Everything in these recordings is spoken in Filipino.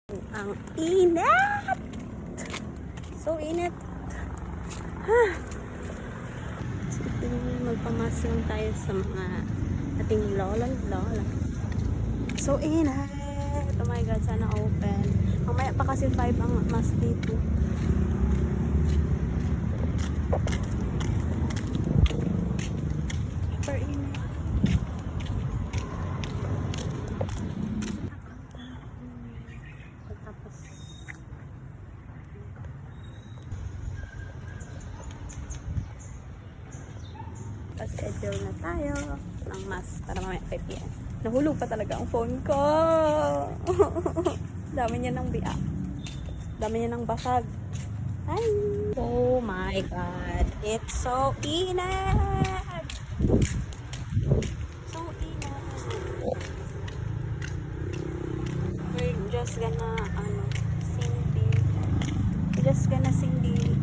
Ang init! So init. Magpamas lang tayo sa mga ating lola. So init! Oh my god, sana open. Mamaya pa kasi 5 ang mas dito. Super init. Pa-schedule na tayo ng mass para mamaya 5 p.m. Nahulog pa talaga ang phone ko. Dami niya ng biak. Dami niya ng basag. Ay! Oh my god. It's so init! So init. We're just gonna, sindi. We're just gonna sindi.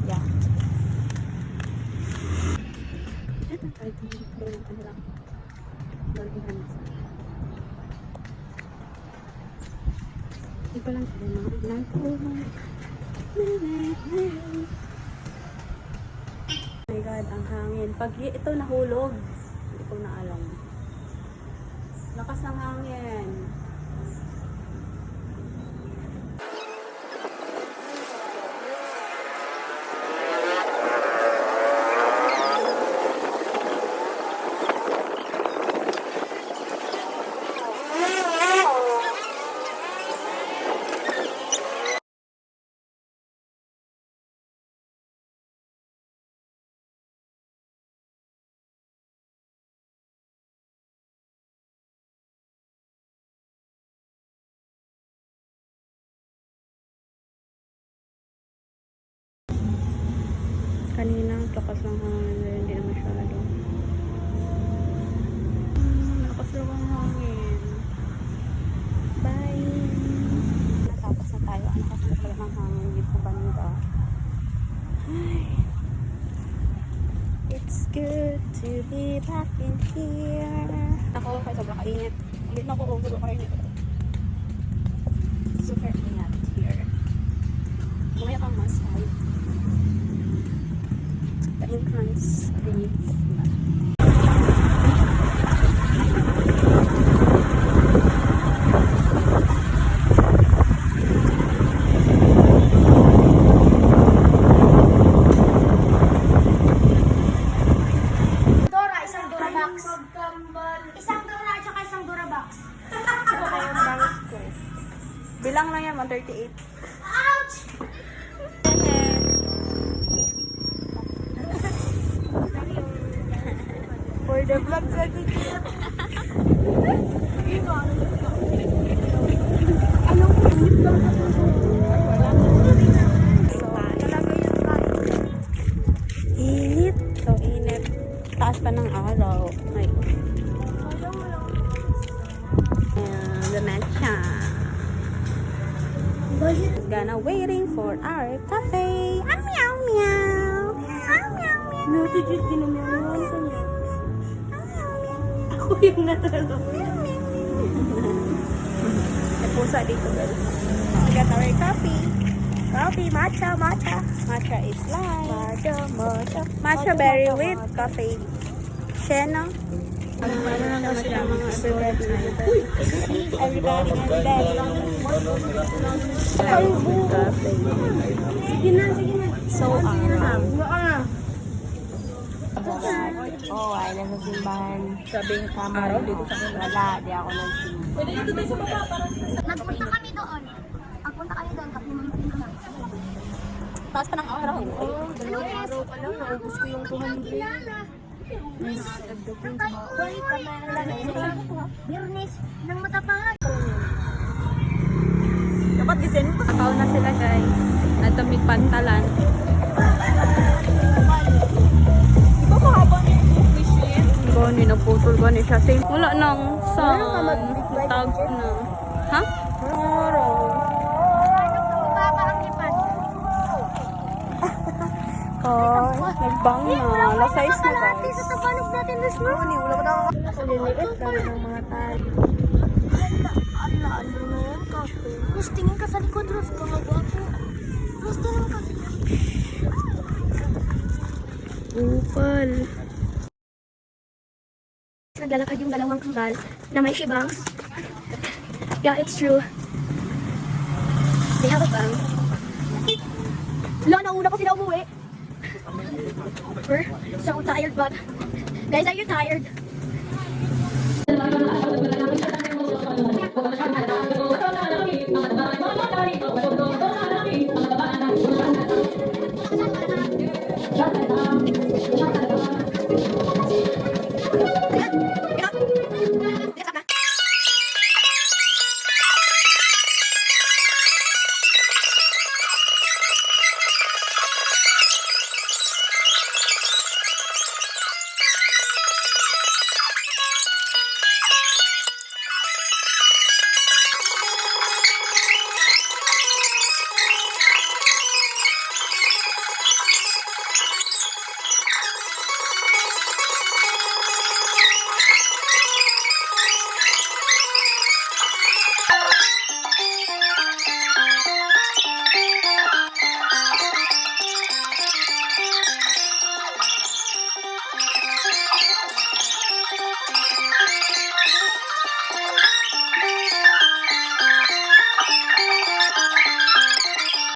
Yeah. Hindi pa lang sila mga oh my god, ang hangin. Pag ito nahulog, hindi ko na alam. Lakas ng hangin. Kaninang lakas ng hangin, hindi na masyado. Lakas lang ang hangin. Bye! Natapos na tayo. Ang lakas na pala ng hangin dito sa banda. Ay. It's good to be back in here. Ako, kaya sobrang kainit. Hindi na ako overall kainit. Super init here. Kumaya pang mas 5. The entrance reads Dora, isang Durabox. Isang Dora at saka isang Durabox. ito kayo yung bangus ko. Bilang lang yan, 138. Ouch! For the vlog sa ticket. Anong init lang ako? So, talaga yung tayo. Init. So, init. Taas pa ng araw. Ay. And the matcha. Gonna waiting for our cafe. Ah, meow meow. Ah, meow meow. Natijit ginamyawan ko niya. Ako yung natalo. May pusa dito, guys. We got our coffee. Coffee, matcha, matcha. Matcha is live. Matcha, matcha. Matcha berry with coffee. Shena. Ano na kasi ang mga everybody. Everybody. Sige na, sige na. So, oh, ay nasa simbahan. Sabing araw dito sa kanila. Wala, di ako nagsimba. Pwede dito tayo sa baba para Nagpunta kami doon. Pagpunta kami doon, tapos naman na. taas pa ng araw. Oh, dalawang araw pa lang. Naubos ko yung 200. Birnis ng matapangan. Dapat gisin mo. Nakaw na sila, guys. Natamig pantalan. Diba mahaba niya yung machine? Gani, naputol gani siya. Same. Wala nang sun. Tag na. Ha? Araw. Baba ang lipad. Oh, nagbang na. Alas 6 na, guys. Sa tabanog natin this morning. Wala pa daw. Liliit ka ng mga tayo. Ala, Ano na yan, kape? Mas tingin ka sa likod, Rose. Kagwapo. Mas tingin ka. Upal. Naglalakad yung dalawang kambal na may shibangs. Yeah, it's true. They have a bang. Lo, nauna ko sila umuwi. We're so tired, but... Guys, are you tired?